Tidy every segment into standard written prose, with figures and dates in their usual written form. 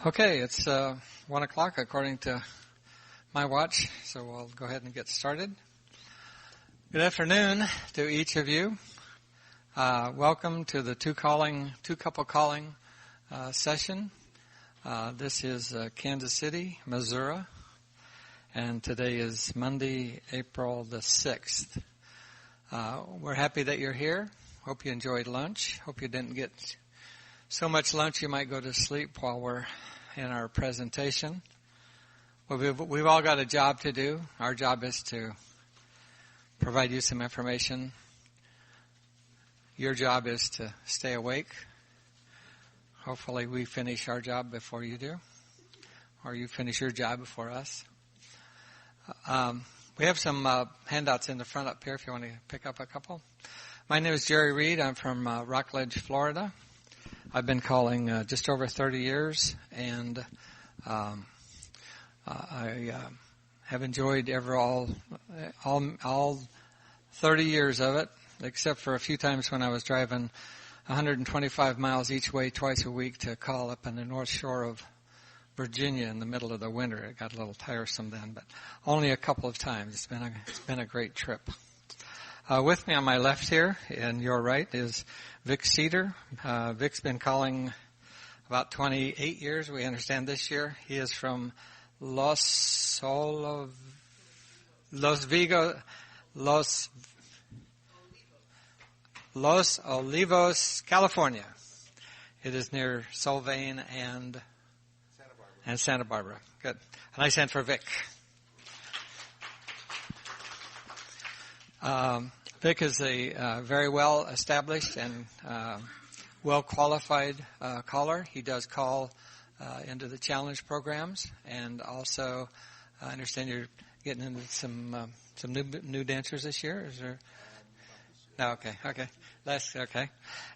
Okay, it's 1 o'clock according to my watch, so we'll go ahead and get started. Good afternoon to each of you. Welcome to the two couple calling session. This is Kansas City, Missouri, and today is Monday, April the 6th. We're happy that you're here. Hope you enjoyed lunch. Hope you didn't get so much lunch you might go to sleep while we're in our presentation. Well, we've all got a job to do. Our job is to provide you some information. Your job is to stay awake. Hopefully we finish our job before you do, or you finish your job before us. We have some handouts in the front up here if you want to pick up a couple. My name is Jerry Reed. I'm from Rockledge, Florida. I've been calling just over 30 years, and I have enjoyed all 30 years of it, except for a few times when I was driving 125 miles each way twice a week to call up on the North Shore of Virginia in the middle of the winter. It got a little tiresome then, but only a couple of times. It's been a great trip. With me on my left here, and your right, is Vic Ceder. Vic's been calling about 28 years, we understand this year. He is from Los Olivos, California. It is near Solvang and Santa Barbara. Good. And I sent for Vic. Vic is a very well-established and well-qualified caller. He does call into the challenge programs, and also I understand you're getting into some new dancers this year. Is there? No, okay. Okay.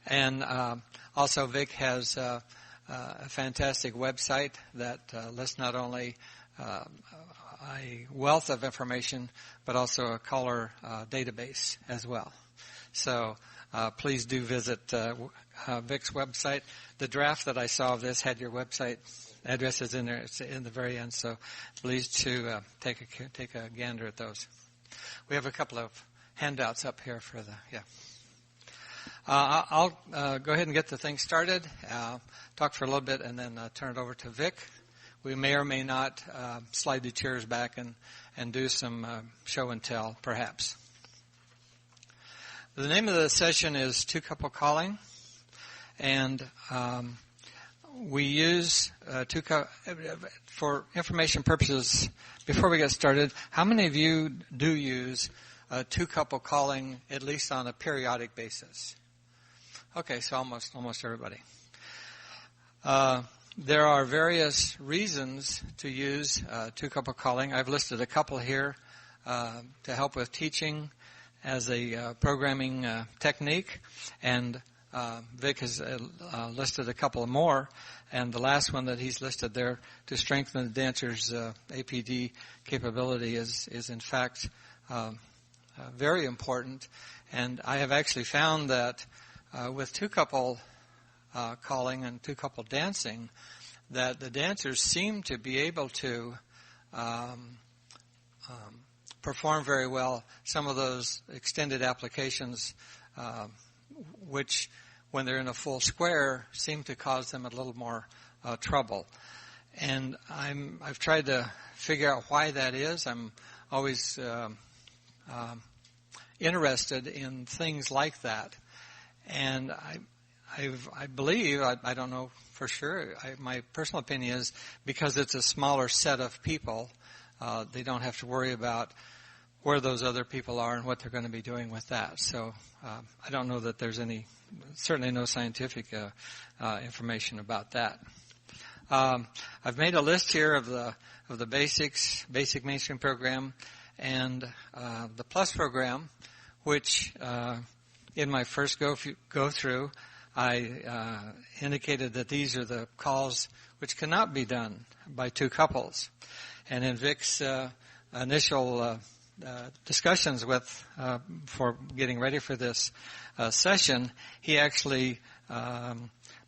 And also Vic has a fantastic website that lists not only a wealth of information, but also a caller database as well. So please do visit Vic's website. The draft that I saw of this had your website addresses in there. It's in the very end, so please to take a gander at those. We have a couple of handouts up here for I'll go ahead and get the thing started, talk for a little bit, and then turn it over to Vic. We may or may not slide the chairs back and do some show and tell, perhaps. The name of the session is Two Couple Calling, and we use for information purposes. Before we get started, how many of you do use two couple calling at least on a periodic basis? Okay, so almost everybody. There are various reasons to use two couple calling. I've listed a couple here to help with teaching as a programming technique, and Vic has listed a couple more, and the last one that he's listed there to strengthen the dancer's APD capability is in fact very important. And I have actually found that with two couple calling and two couple dancing, that the dancers seem to be able to perform very well some of those extended applications, which, when they're in a full square, seem to cause them a little more trouble. And I've tried to figure out why that is. I'm always interested in things like that, and I believe, I don't know for sure, my personal opinion is because it's a smaller set of people, they don't have to worry about where those other people are and what they're going to be doing with that. So I don't know that there's certainly no scientific information about that. I've made a list here of the basic mainstream program, and the plus program, which in my first go through, I indicated that these are the calls which cannot be done by two couples. And in Vic's initial discussions for getting ready for this session, he actually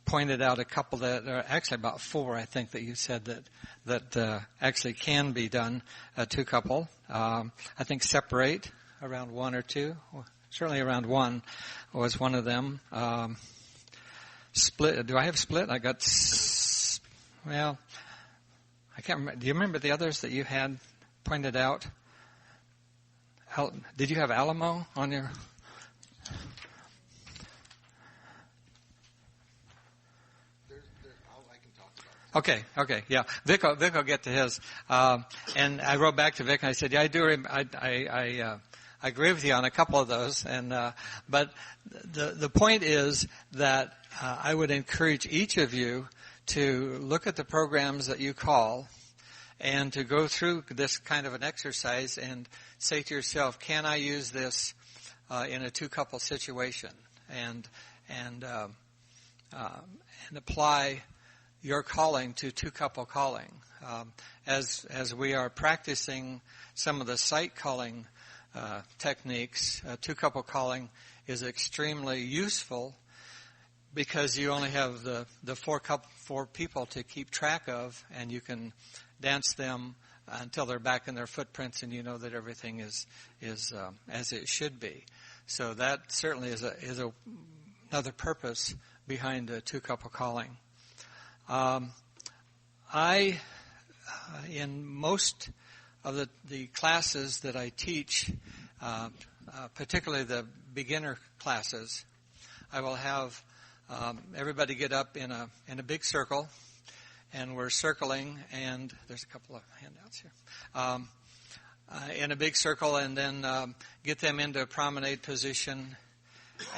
pointed out a couple that are actually about 4, I think, that you said that actually can be done, 2 couple. I think separate around 1 or 2, certainly around 1 was one of them. Split. Do I have split? I got, well, I can't remember. Do you remember the others that you had pointed out? Did you have Alamo on your? Okay, yeah. Vic will get to his. And I wrote back to Vic and I said, yeah, I do. I agree with you on a couple of those. And but the point is that I would encourage each of you to look at the programs that you call and to go through this kind of an exercise and say to yourself, can I use this in a 2-couple situation? And apply your calling to 2-couple calling. As we are practicing some of the sight calling techniques, 2-couple calling is extremely useful because you only have the 4 people to keep track of, and you can dance them until they're back in their footprints, and you know that everything is as it should be. So that certainly is another purpose behind 2-couple calling. In most of the classes that I teach, particularly the beginner classes, I will have everybody get up in a big circle, and we're circling, and there's a couple of handouts here, in a big circle, and then get them into a promenade position.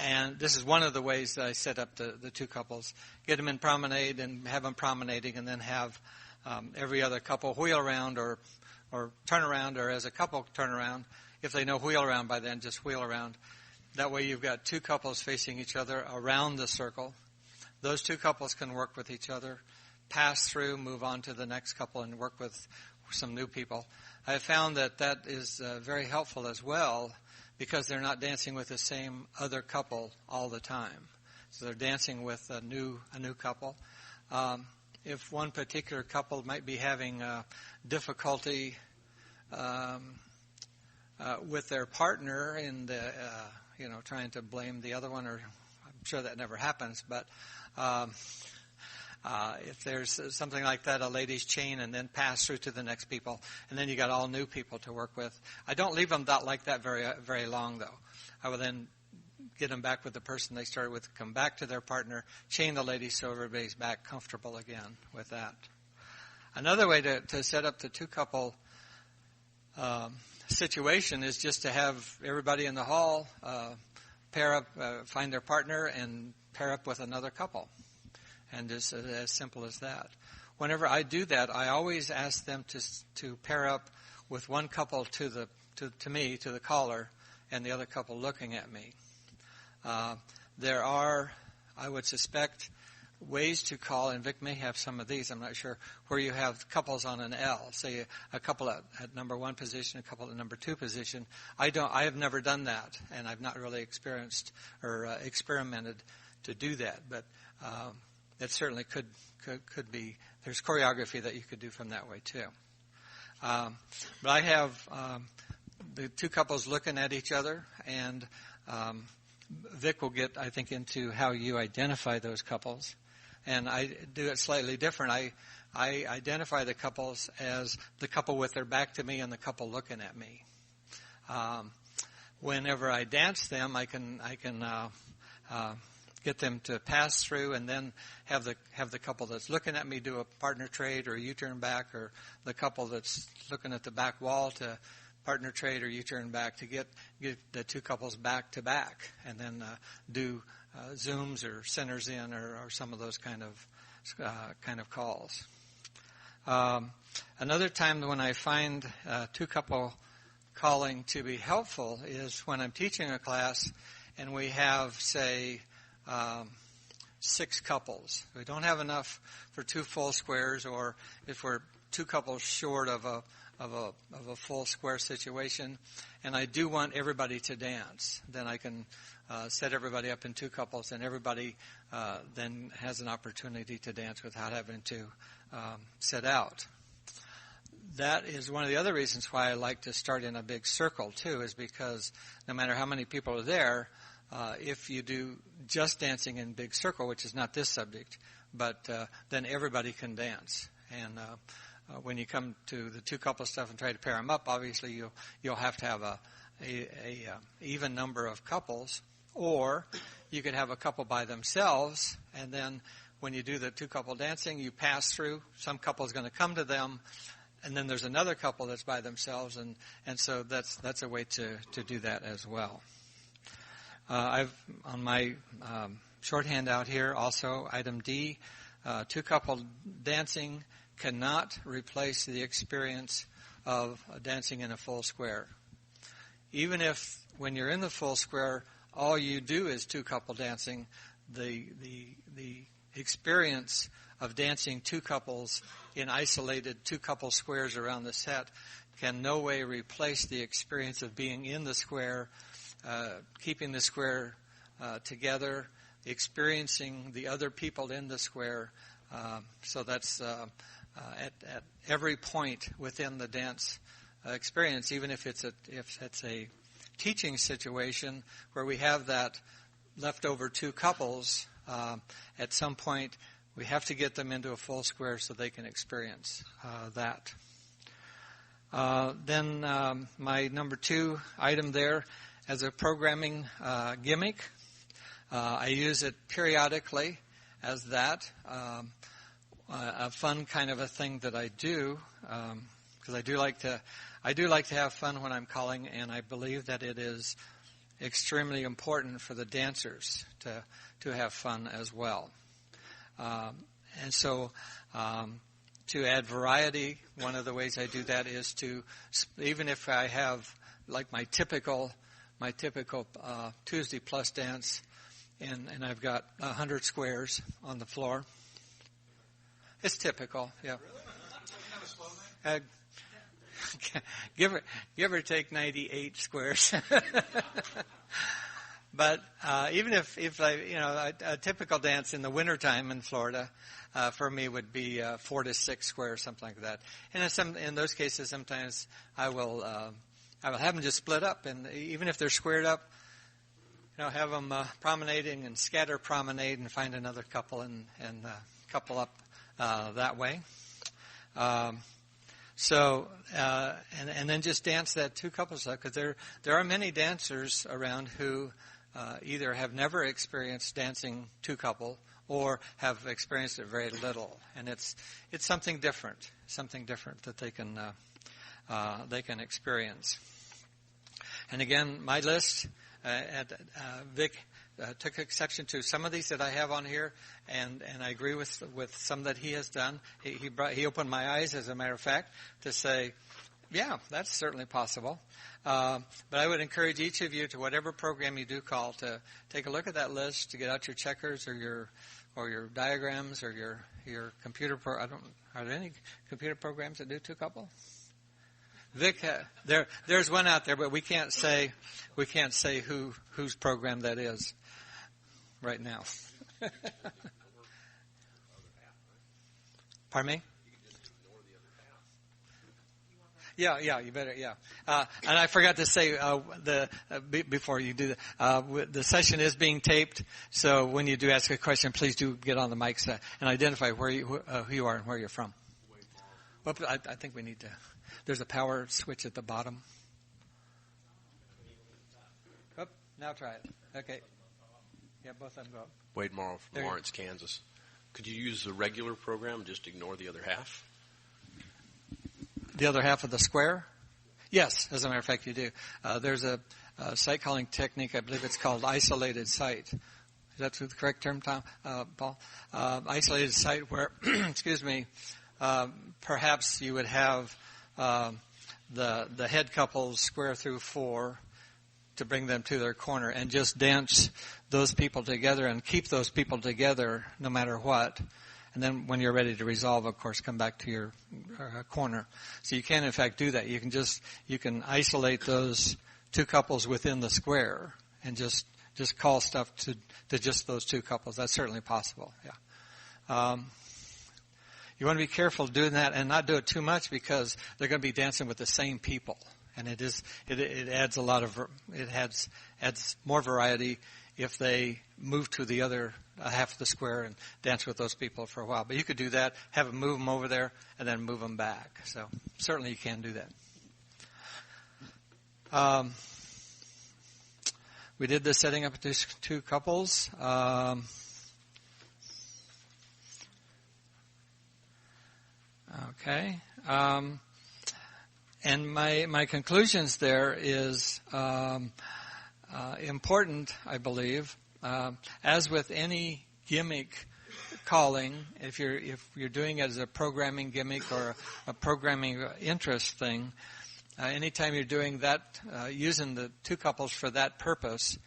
And this is one of the ways that I set up the 2 couples. Get them in promenade and have them promenading, and then have every other couple wheel around or turn around, or as a couple turn around. If they know wheel around by then, just wheel around. That way you've got 2 couples facing each other around the circle. Those 2 couples can work with each other, pass through, move on to the next couple, and work with some new people. I have found that is very helpful as well, because they're not dancing with the same other couple all the time. So they're dancing with a new couple. If one particular couple might be having difficulty with their partner and trying to blame the other one, or I'm sure that never happens, but if there's something like that, a ladies chain, and then pass through to the next people, and then you got all new people to work with. I don't leave them like that very, very long, though. I will then get them back with the person they started with, come back to their partner, chain the ladies so everybody's back comfortable again with that. Another way to set up the 2-couple situation is just to have everybody in the hall pair up, find their partner, and pair up with another couple. And just as simple as that. Whenever I do that, I always ask them to pair up with one couple to me, to the caller, and the other couple looking at me. There are, I would suspect, ways to call, and Vic may have some of these, I'm not sure, where you have couples on an L. Say a couple at number 1 position, a couple at number 2 position. I have never done that, and I've not really experienced or experimented to do that, but it certainly could be. There's choreography that you could do from that way too. But I have the 2 couples looking at each other, and Vic will get, I think, into how you identify those couples. And I do it slightly different. I identify the couples as the couple with their back to me and the couple looking at me. Whenever I dance them, I can get them to pass through, and then have the couple that's looking at me do a partner trade or a U-turn back, or the couple that's looking at the back wall to partner trade or U-turn back, to get the 2 couples back to back, and then do zooms or centers in or some of those kind of calls. Another time when I find 2 couple calling to be helpful is when I'm teaching a class and we have, say, 6 couples. We don't have enough for 2 full squares, or if we're 2 couples short of a full square situation, and I do want everybody to dance. Then I can set everybody up in two couples, and everybody then has an opportunity to dance without having to sit out. That is one of the other reasons why I like to start in a big circle, too, is because no matter how many people are there, if you do just dancing in big circle, which is not this subject, but then everybody can dance. And when you come to the two couple stuff and try to pair them up, obviously you'll have to have a even number of couples, or you could have a couple by themselves, and then when you do the two couple dancing, you pass through. Some couple is going to come to them, and then there's another couple that's by themselves, and so that's a way to do that as well. I've on my shorthand out here also item D, two couple dancing cannot replace the experience of dancing in a full square. Even if when you're in the full square, all you do is two couple dancing, the experience of dancing two couples in isolated two couple squares around the set can no way replace the experience of being in the square, keeping the square together, experiencing the other people in the square. So that's at every point within the dance experience, even if it's a teaching situation where we have that leftover two couples, at some point we have to get them into a full square so they can experience that. Then my number 2 item there as a programming gimmick, I use it periodically as that, a fun kind of a thing that I do, because I do like to have fun when I'm calling, and I believe that it is extremely important for the dancers to have fun as well. And so to add variety, one of the ways I do that is to, even if I have like my typical Tuesday plus dance, and I've got 100 squares on the floor. It's typical, yeah. Give or take 98 squares. But even if a typical dance in the wintertime in Florida for me would be 4 to 6 squares, something like that. And in those cases, sometimes I will have them just split up, and even if they're squared up, have them promenading and scatter promenade and find another couple and couple up that way. So and then just dance that two couples up, because there are many dancers around who either have never experienced dancing two couple or have experienced it very little, and it's something different that they can experience. And again, my list, Vic took exception to some of these that I have on here, and I agree with some that he has done. He opened my eyes, as a matter of fact, to say, yeah, that's certainly possible. But I would encourage each of you, to whatever program you do call, to take a look at that list, to get out your checkers or your diagrams or your computer. Are there any computer programs that do two couple? Vic, there's one out there, but we can't say whose program that is right now. Pardon me? Yeah, you better, yeah. And I forgot to say before you do that, the session is being taped, so when you do ask a question, please do get on the mics and identify who you are and where you're from. Well, I think we need to. There's a power switch at the bottom. Oh, now try it. Okay. Yeah, both of them go up. Wade Morrow from Lawrence, Kansas. Could you use the regular program and just ignore the other half? The other half of the square? Yes, as a matter of fact, you do. There's a site calling technique, I believe it's called isolated site. Is that the correct term, Paul? Isolated site where, excuse me, perhaps you would have the head couples square through 4 to bring them to their corner and just dance those people together and keep those people together no matter what. And then when you're ready to resolve, of course, come back to your corner. So you can, in fact, do that. You can isolate those two couples within the square and just call stuff to just those two couples. That's certainly possible, yeah. You want to be careful doing that and not do it too much because they're going to be dancing with the same people. And it adds adds more variety if they move to the other half of the square and dance with those people for a while. But you could do that, have them move them over there, and then move them back. So certainly you can do that. We did the setting up two couples. Okay. And my conclusions there is important, I believe. As with any gimmick calling, if you're doing it as a programming gimmick or a programming interest thing, anytime you're doing that, using the two couples for that purpose,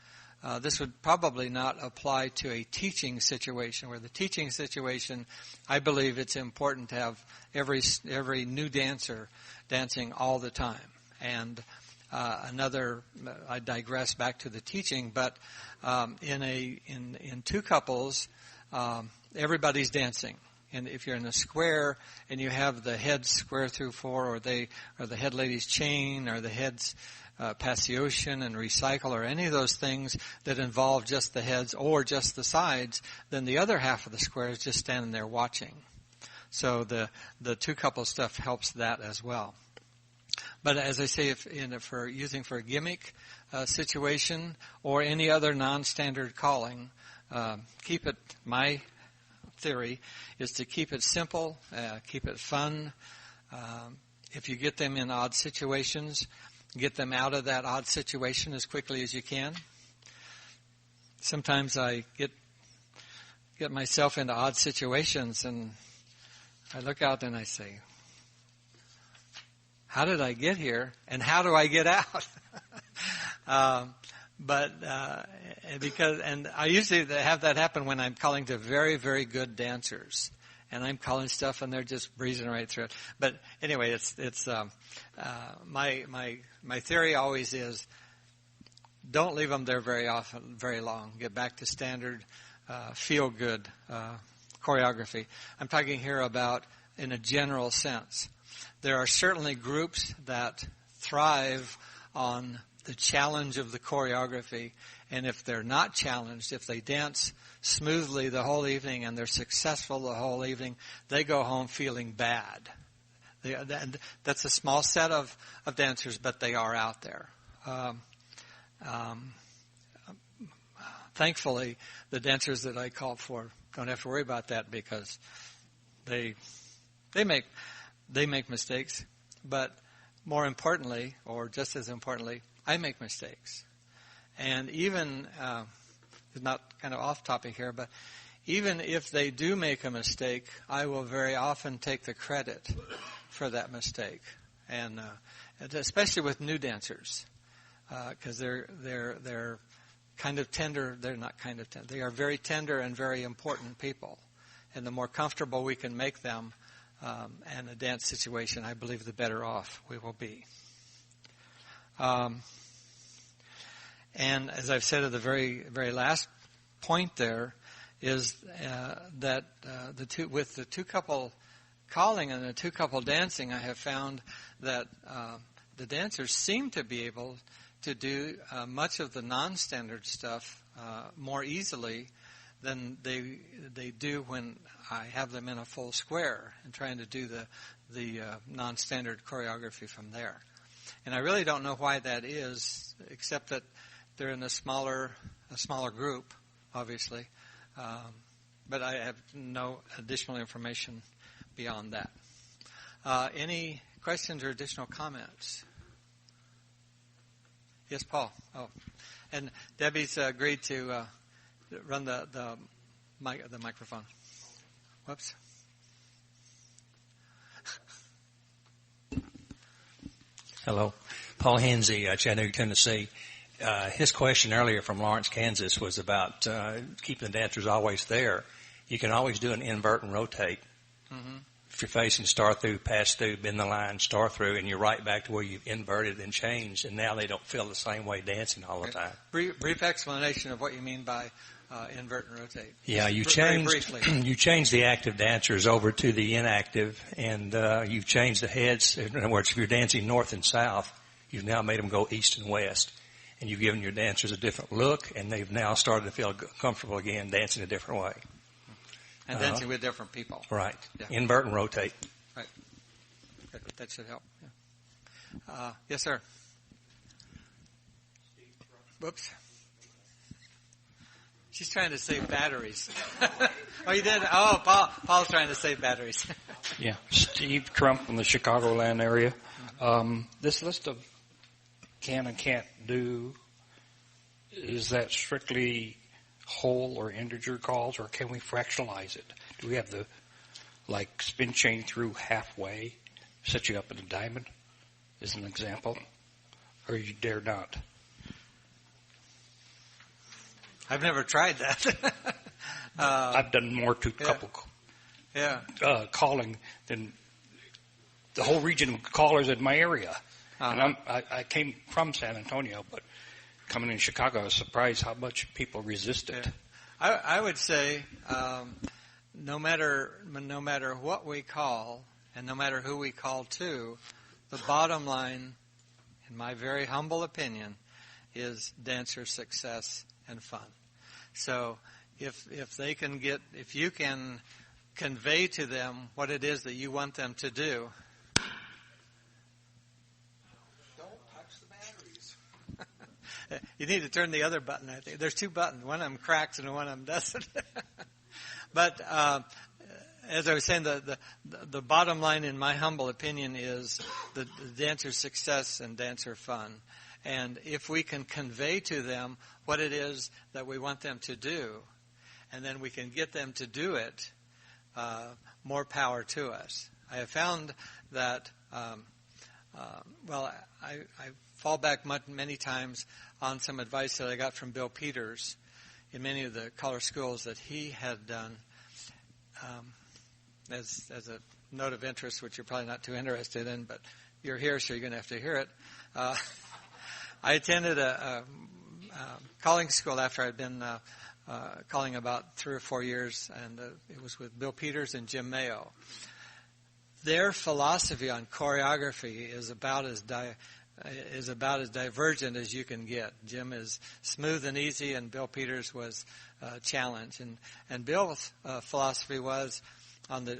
this would probably not apply to a teaching situation. Where the teaching situation, I believe it's important to have every new dancer dancing all the time. And I digress back to the teaching, but in two couples, everybody's dancing. And if you're in a square and you have the heads square through four, or the head ladies chain, or the heads pass the ocean and recycle, or any of those things that involve just the heads or just the sides, then the other half of the square is just standing there watching. So the two couple stuff helps that as well. But as I say, for a gimmick situation or any other non-standard calling, keep it. My theory is to keep it simple, keep it fun. If you get them in odd situations, get them out of that odd situation as quickly as you can. Sometimes I get myself into odd situations, and I look out and I say, how did I get here, and how do I get out? And I usually have that happen when I'm calling to very, very good dancers, and I'm calling stuff and they're just breezing right through it. But anyway, my theory always is, don't leave them there very long. Get back to standard, feel good choreography. I'm talking here about in a general sense. There are certainly groups that thrive on the challenge of the choreography, and if they're not challenged, if they dance smoothly the whole evening and they're successful the whole evening, they go home feeling bad. That's a small set of dancers, but they are out there. Thankfully, the dancers that I call for don't have to worry about that, because they make mistakes, but more importantly, or just as importantly, I make mistakes. And even, it's not kind of off topic here, but even if they do make a mistake, I will very often take the credit for that mistake. And especially with new dancers, because they're kind of tender. They're not kind of tender. They are very tender and very important people. And the more comfortable we can make them, and a dance situation, I believe the better off we will be. And as I've said at the very, very last point there, is that with the two couple calling and the two couple dancing, I have found that the dancers seem to be able to do much of the non-standard stuff more easily than they do when I have them in a full square and trying to do the non-standard choreography from there. And I really don't know why that is, except that they're in a smaller group, obviously. But I have no additional information beyond that. Any questions or additional comments? Yes, Paul. Oh, and Debbie's agreed to run the microphone. Whoops. Hello. Paul Hensey, Chattanooga, Tennessee. His question earlier from Lawrence, Kansas was about keeping the dancers always there. You can always do an invert and rotate. Mm-hmm. If you're facing star through, pass through, bend the line, star through, and you're right back to where you've inverted and changed, and now they don't feel the same way dancing all the time. Brief explanation of what you mean by invert and rotate. Yeah, you Very change briefly. you change the active dancers over to the inactive, and you've changed the heads. In other words, if you're dancing north and south, you've now made them go east and west, and you've given your dancers a different look, and they've now started to feel comfortable again dancing a different way. And dancing with different people. Right. Yeah. Invert and rotate. Right. That should help. Yeah. Yes, sir. Whoops. She's trying to save batteries. Oh, you did? Oh, Paul's trying to save batteries. Yeah. Steve Trump from the Chicagoland area. This list of can and can't do, is that strictly whole or integer calls, or can we fractionalize it? Do we have the, like, spin chain through halfway, set you up in a diamond, as an example? Or you dare not? I've never tried that. I've done more to couple calling than the whole region of callers in my area. And I came from San Antonio, but coming in Chicago, I was surprised how much people resist it. Yeah. I would say no matter what we call and no matter who we call to, the bottom line, in my very humble opinion, is dancer success and fun. So if you can convey to them what it is that you want them to do. You need to turn the other button, I think. There's two buttons. One of them cracks and one of them doesn't. But as I was saying, the bottom line, in my humble opinion, is the dancer's success and dancer fun. And if we can convey to them what it is that we want them to do, and then we can get them to do it, more power to us. I have found that, I fall back many times on some advice that I got from Bill Peters in many of the color schools that he had done. As a note of interest, which you're probably not too interested in, but you're here, so you're going to have to hear it. I attended a calling school after I'd been calling about 3 or 4 years, and it was with Bill Peters and Jim Mayo. Their philosophy on choreography is about as divergent as you can get. Jim is smooth and easy, and Bill Peters was challenged. And Bill's philosophy was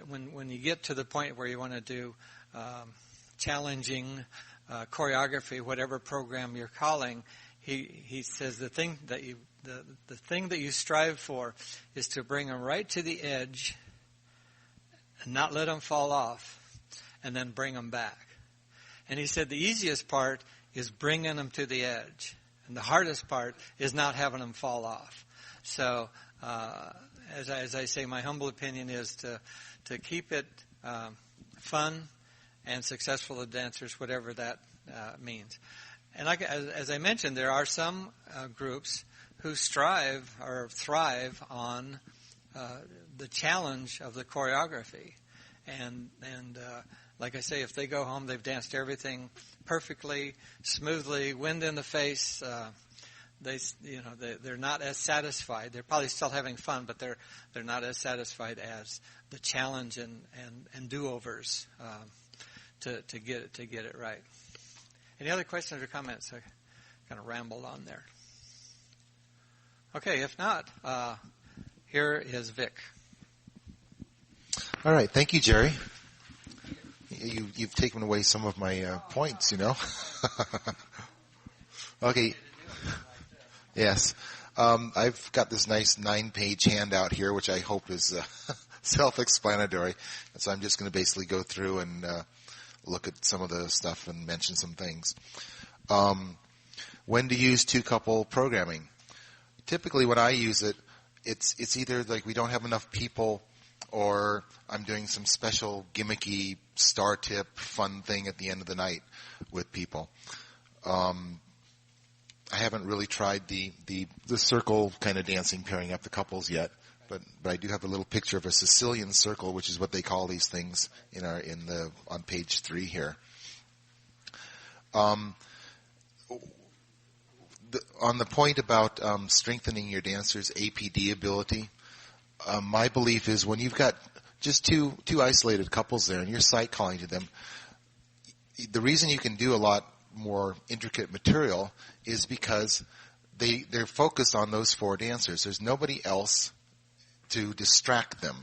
when you get to the point where you want to do challenging choreography, whatever program you're calling, he says the thing that you strive for is to bring them right to the edge and not let them fall off, and then bring them back. And he said the easiest part is bringing them to the edge, and the hardest part is not having them fall off. So, as I say, my humble opinion is to keep it fun and successful to dancers, whatever that means. And as I mentioned, there are some groups who strive or thrive on the challenge of the choreography, and like I say, if they go home, they've danced everything perfectly, smoothly, wind in the face. They're not as satisfied. They're probably still having fun, but they're not as satisfied as the challenge and do-overs to get it right. Any other questions or comments? I kind of rambled on there. Okay, if not, here is Vic. All right, thank you, Jerry. You've taken away some of my points, you know. Okay. Yes. I've got this nice 9-page handout here, which I hope is self-explanatory. And so I'm just going to basically go through and look at some of the stuff and mention some things. When to use two-couple programming. Typically when I use it, it's either like we don't have enough people, or I'm doing some special gimmicky star tip fun thing at the end of the night with people. I haven't really tried the circle kind of dancing, pairing up the couples yet, but I do have a little picture of a Sicilian circle, which is what they call these things on page 3 here. On the point about strengthening your dancer's APD ability, my belief is when you've got just two isolated couples there and you're sight calling to them, the reason you can do a lot more intricate material is because they're focused on those 4 dancers. There's nobody else to distract them.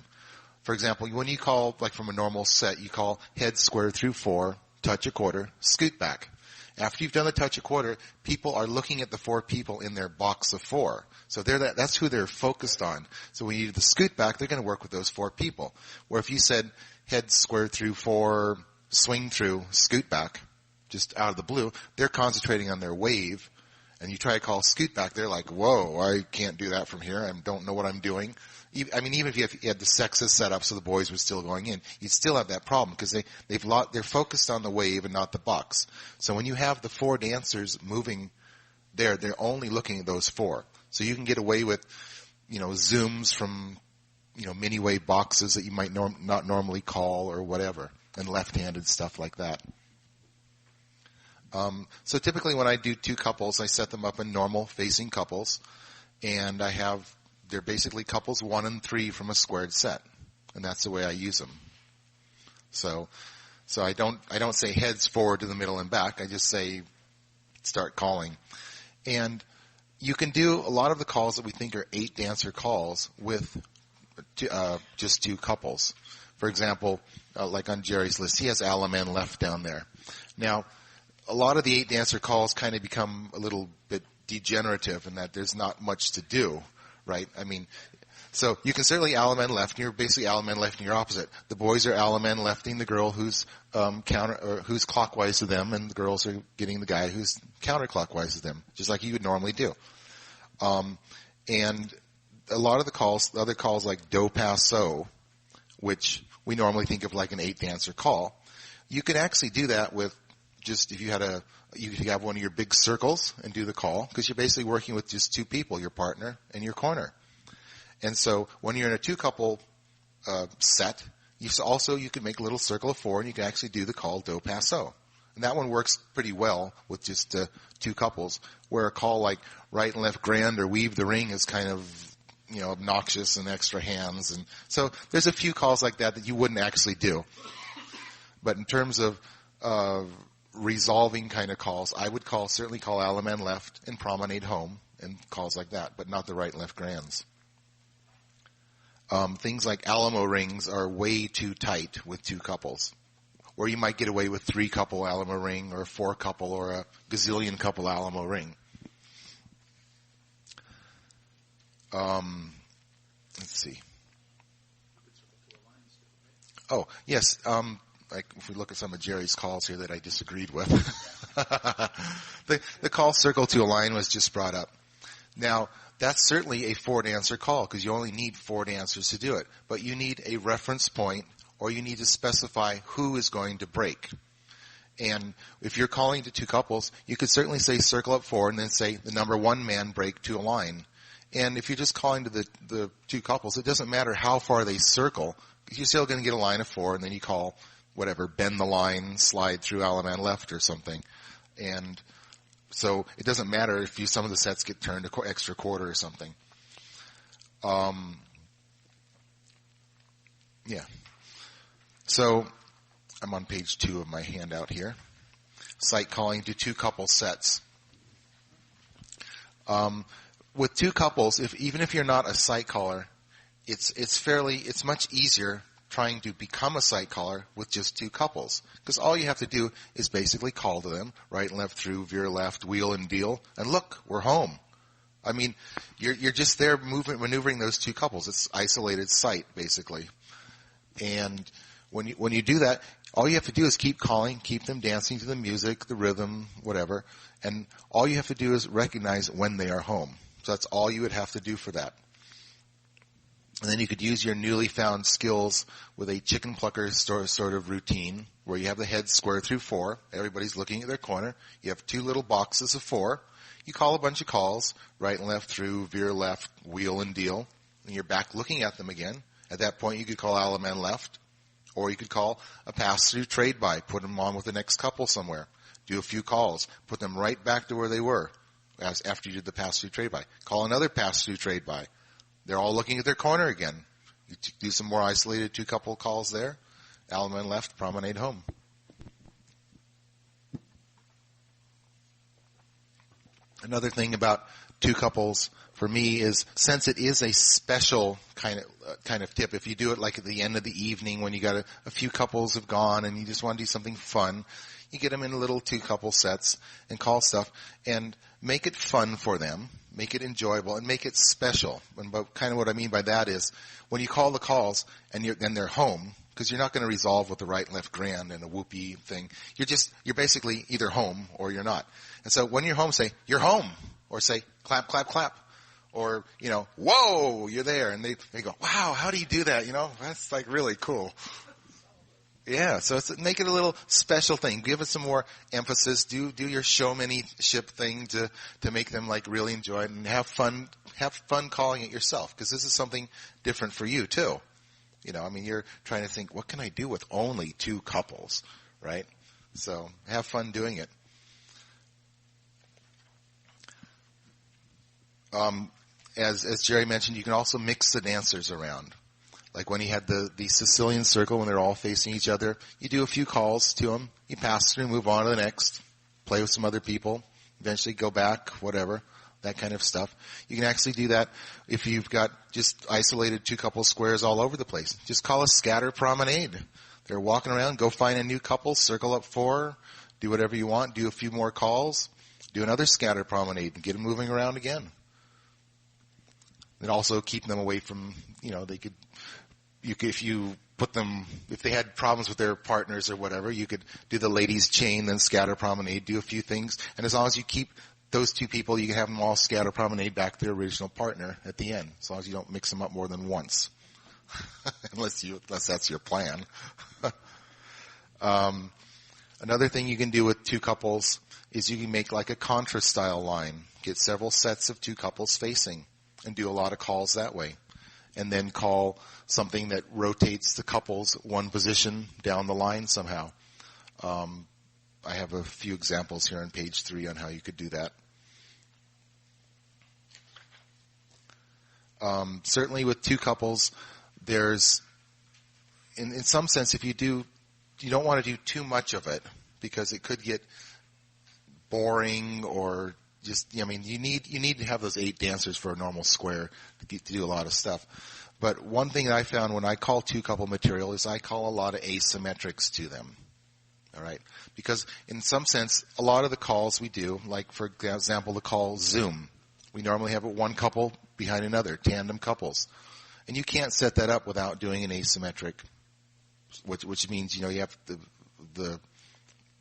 For example, when you call, like from a normal set, you call head square through 4, touch a quarter, scoot back. After you've done the touch a quarter, people are looking at the 4 people in their box of 4. So that's who they're focused on. So when you do the scoot back, they're going to work with those 4 people. Where if you said head square through 4, swing through, scoot back, just out of the blue, they're concentrating on their wave. And you try to call scoot back, they're like, whoa, I can't do that from here. I don't know what I'm doing. Even if you had the sexes set up so the boys were still going in, you'd still have that problem because they're focused on the wave and not the box. So when you have the 4 dancers moving there, they're only looking at those 4. So you can get away with, zooms from, mini wave boxes that you might not normally call or whatever, and left-handed stuff like that. So typically when I do 2 couples, I set them up in normal facing couples, and they're basically couples 1 and 3 from a squared set, and that's the way I use them. So I don't say heads forward to the middle and back. I just say start calling. And you can do a lot of the calls that we think are 8 dancer calls with just 2 couples. For example, like on Jerry's list, he has Alaman left down there. Now, a lot of the 8 dancer calls kind of become a little bit degenerative in that there's not much to do, right? I mean, so you can certainly Alaman left, and you're basically Alaman left and you're opposite. The boys are Alaman lefting the girl who's who's clockwise to them, and the girls are getting the guy who's counterclockwise to them, just like you would normally do. And a lot of the other calls like do pas so, which we normally think of like an 8 dancer call, you can actually do that with just if you could have one of your big circles and do the call, because you're basically working with just 2 people, your partner and your corner. And so when you're in a 2-couple set, you can make a little circle of 4 and you can actually do the call do pas so. And that one works pretty well with just 2 couples, where a call like right and left grand or weave the ring is kind of obnoxious and extra hands. And so there's a few calls like that you wouldn't actually do. But in terms of resolving kind of calls, I would certainly call Alaman left and promenade home and calls like that, but not the right and left grands. Things like Alamo rings are way too tight with 2 couples, or you might get away with 3-couple Alamo ring or a 4-couple or a gazillion couple Alamo ring. Let's see. Oh, yes. Like if we look at some of Jerry's calls here that I disagreed with. The call circle to align was just brought up. Now, that's certainly a 4-dancer call because you only need 4 dancers to do it. But you need a reference point, or you need to specify who is going to break. And if you're calling to 2 couples, you could certainly say circle up 4 and then say the number 1 man break to align. And if you're just calling to the 2 couples, it doesn't matter how far they circle, because you're still going to get a line of 4, and then you call whatever, bend the line, slide through Alaman left or something. And so it doesn't matter if some of the sets get turned to extra quarter or something. Yeah. So I'm on page 2 of my handout here. Sight calling to 2-couple sets. With 2 couples, even if you're not a sight caller, it's much easier trying to become a sight caller with just 2 couples, because all you have to do is basically call to them, right and left through, veer left, wheel and deal, and look, we're home. I mean, you're just there maneuvering those 2 couples. It's isolated sight, basically. And when you do that, all you have to do is keep calling, keep them dancing to the music, the rhythm, whatever, and all you have to do is recognize when they are home. So that's all you would have to do for that. And then you could use your newly found skills with a chicken plucker sort of routine, where you have the head square through 4. Everybody's looking at their corner. You have 2 little boxes of 4. You call a bunch of calls, right and left through, veer left, wheel and deal. and you're back looking at them again. At that point, you could call All Men Left, or you could call a pass-through trade-by, put them on with the next couple somewhere. Do a few calls, put them right back to where they were after you did the pass-through trade-by. Call another pass-through trade-by. They're all looking at their corner again. You do some more isolated two-couple calls there. All Men Left, promenade home. Another thing about two couples for me is, since it is a special kind of tip, if you do it like at the end of the evening when you got a few couples have gone and you just want to do something fun, you get them in little two couple sets and call stuff and make it fun for them, make it enjoyable, and make it special. And kind of what I mean by that is, when you call the calls and they're home, because you're not going to resolve with the right and left grand and a whoopee thing. You're basically either home or you're not. And so when you're home, say, "You're home," or say, "Clap, clap, clap," or, "Whoa, you're there." And they go, "Wow, how do you do that? That's like really cool." Yeah, so make it a little special thing. Give it some more emphasis. Do your showmanship thing to make them like really enjoy it, and have fun calling it yourself, because this is something different for you too. You're trying to think, what can I do with only two couples, right? So have fun doing it. As Jerry mentioned, you can also mix the dancers around. Like when he had the Sicilian circle, when they're all facing each other, you do a few calls to them, you pass through, move on to the next, play with some other people, eventually go back, whatever, that kind of stuff. You can actually do that if you've got just isolated two couple squares all over the place. Just call a scatter promenade. They're walking around, go find a new couple, circle up 4, do whatever you want, do a few more calls, do another scatter promenade, and get them moving around again. And also keep them away from, if they had problems with their partners or whatever, you could do the ladies chain, then scatter promenade, do a few things. And as long as you keep those two people, you can have them all scatter promenade back to their original partner at the end, as long as you don't mix them up more than once. unless that's your plan. Another thing you can do with two couples is you can make like a contra style line. Get several sets of two couples facing and do a lot of calls that way. And then call something that rotates the couples one position down the line somehow. I have a few examples here on page 3 on how you could do that. Certainly with two couples, there's, in some sense, if you don't want to do too much of it, because it could get boring or just, you need to have those 8 dancers for a normal square to do a lot of stuff. But one thing that I found when I call two couple material is I call a lot of asymmetrics to them. All right? Because in some sense, a lot of the calls we do, like for example, the call Zoom, we normally have one couple behind another, tandem couples. And you can't set that up without doing an asymmetric, which means, you have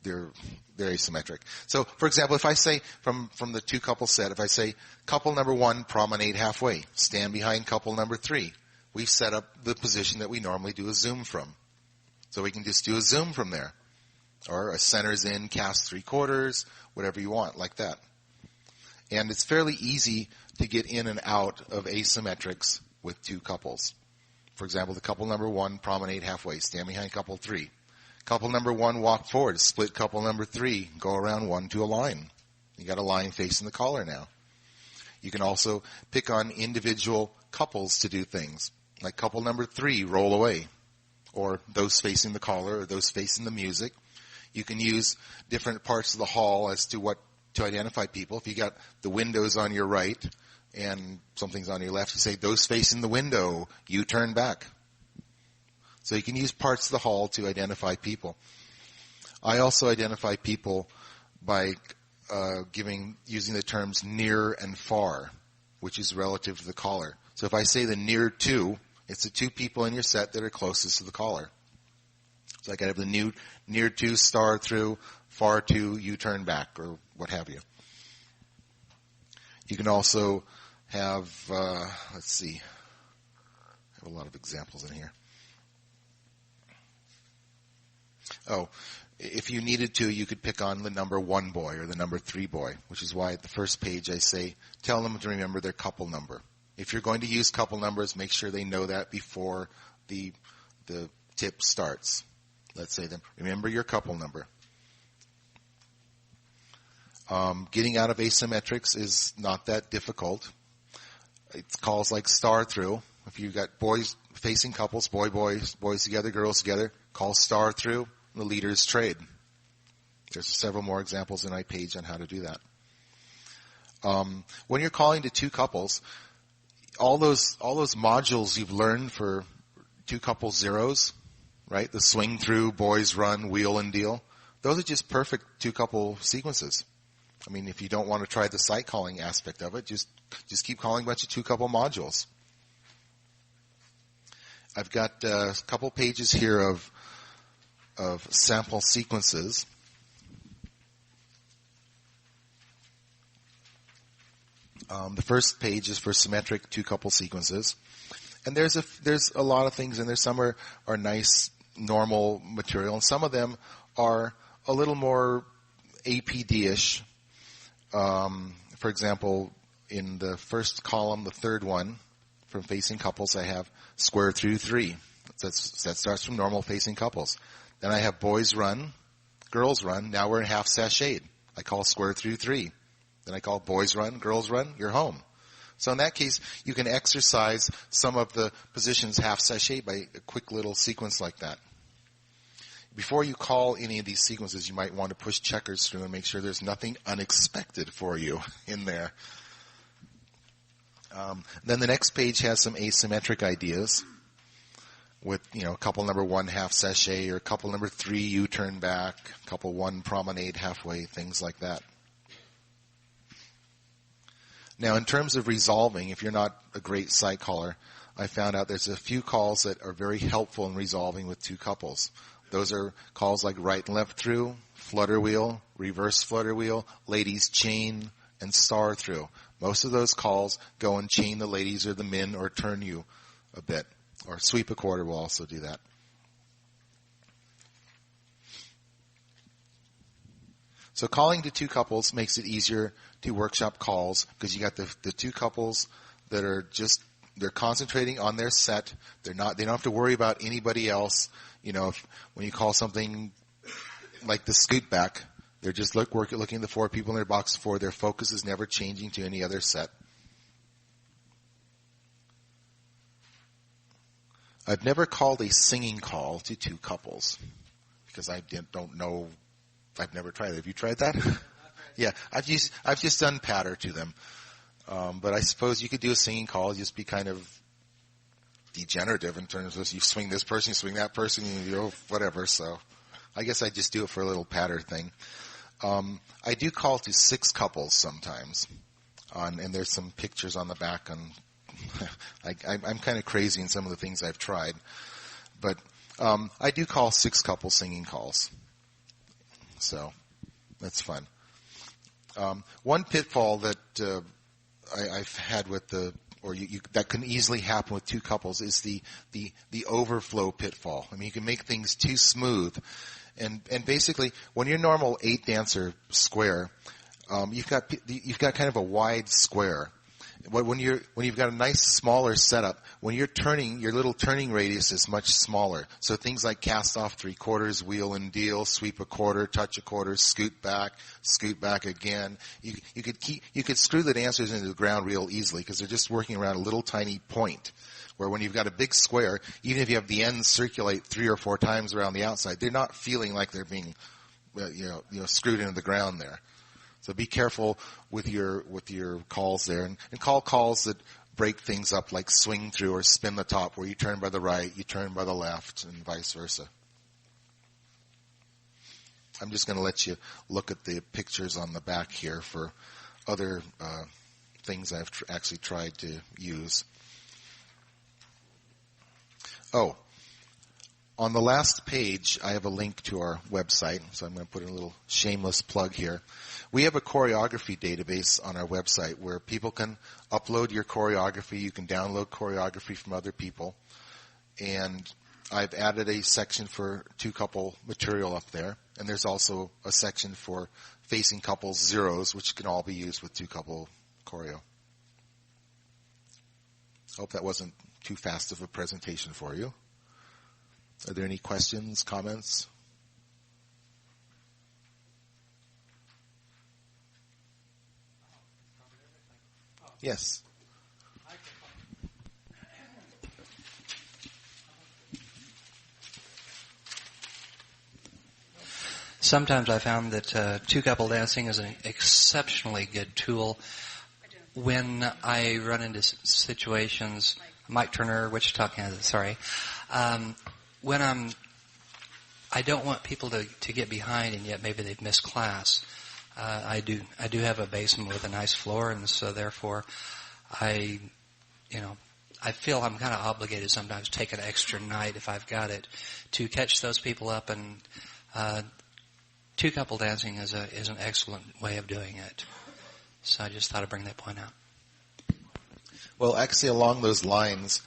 they're asymmetric. So, for example, if I say from the two couple set, if I say couple number 1, promenade halfway, stand behind couple number 3, we've set up the position that we normally do a zoom from. So we can just do a zoom from there. Or a centers in, cast 3/4, whatever you want, like that. And it's fairly easy to get in and out of asymmetrics with two couples. For example, the couple number 1, promenade halfway, stand behind couple 3. Couple number 1, walk forward, split couple number 3, go around 1 to a line. You got a line facing the caller now. You can also pick on individual couples to do things, like couple number 3, roll away, or those facing the caller, or those facing the music. You can use different parts of the hall as to identify people. If you got the windows on your right and something's on your left, you say, those facing the window, you turn back. So you can use parts of the hall to identify people. I also identify people by using the terms near and far, which is relative to the caller. So if I say the near to, it's the two people in your set that are closest to the caller. So I could have the near to, star through, far to, you turn back, or what have you. You can also have, let's see, I have a lot of examples in here. Oh, if you needed to, you could pick on the number 1 boy or the number 3 boy, which is why at the first page I say, tell them to remember their couple number. If you're going to use couple numbers, make sure they know that before the tip starts. Let's say them. Remember your couple number. Getting out of asymmetrics is not that difficult. It's calls like star through. If you've got boys facing couples, boys together, girls together, call star through. The leaders trade. There's several more examples in my page on how to do that. When you're calling to two couples, all those modules you've learned for two couple zeros, right? The swing through, boys run, wheel and deal. Those are just perfect two couple sequences. I mean, if you don't want to try the sight calling aspect of it, just keep calling a bunch of two couple modules. I've got a couple pages here of sample sequences. The first page is for symmetric two couple sequences. And there's a lot of things in there. Some are nice, normal material, and some of them are a little more APD-ish. For example, in the first column, the third one, from facing couples, I have square through 3. That starts from normal facing couples. Then I have boys run, girls run. Now we're in half sashayed. I call square through 3. Then I call boys run, girls run, you're home. So in that case, you can exercise some of the positions half sashayed by a quick little sequence like that. Before you call any of these sequences, you might want to push checkers through and make sure there's nothing unexpected for you in there. Then the next page has some asymmetric ideas with, couple number 1 half sachet, or couple number 3 U-turn back, couple 1 promenade halfway, things like that. Now, in terms of resolving, if you're not a great sight caller, I found out there's a few calls that are very helpful in resolving with two couples. Those are calls like right and left through, flutter wheel, reverse flutter wheel, ladies chain, and star through. Most of those calls go and chain the ladies or the men or turn you a bit. Or sweep a quarter will also do that. So calling to two couples makes it easier to workshop calls because you got the two couples that are they're concentrating on their set. They don't have to worry about anybody else. When you call something like the scoot back, they're just looking at the 4 people in their box 4. Their focus is never changing to any other set. I've never called a singing call to two couples because I don't know. I've never tried it. Have you tried that? Yeah, I've just done patter to them. But I suppose you could do a singing call, just be kind of degenerative in terms of you swing this person, you swing that person, whatever. So I guess I just do it for a little patter thing. I do call to 6 couples sometimes, and there's some pictures on the back. I'm kind of crazy in some of the things I've tried, but I do call 6 couple singing calls. So that's fun. One pitfall that I've had with that can easily happen with two couples is the overflow pitfall. I mean, you can make things too smooth, and basically when your normal 8 dancer square, you've got kind of a wide square. When you've got a nice smaller setup, when you're turning, your little turning radius is much smaller. So things like cast off 3/4, wheel and deal, sweep a quarter, touch a quarter, scoot back again. You could screw the dancers into the ground real easily because they're just working around a little tiny point. Where when you've got a big square, even if you have the ends circulate 3 or 4 times around the outside, they're not feeling like they're being, screwed into the ground there. So be careful with your calls there, and call calls that break things up like swing through or spin the top, where you turn by the right, you turn by the left, and vice versa. I'm just going to let you look at the pictures on the back here for other things I've actually tried to use. Oh, on the last page, I have a link to our website, so I'm going to put in a little shameless plug here. We have a choreography database on our website where people can upload your choreography. You can download choreography from other people. And I've added a section for two couple material up there. And there's also a section for facing couples zeros, which can all be used with two couple choreo. Hope that wasn't too fast of a presentation for you. Are there any questions, comments? Yes. Sometimes I found that two-couple dancing is an exceptionally good tool when I run into situations. Mike Turner, Wichita, Kansas. Sorry. When I don't want people to get behind, and yet maybe they've missed class. I do have a basement with a nice floor, and so therefore, I feel I'm kind of obligated sometimes to take an extra night if I've got it to catch those people up. And two-couple dancing is an excellent way of doing it. So I just thought I'd bring that point out. Well, actually, along those lines,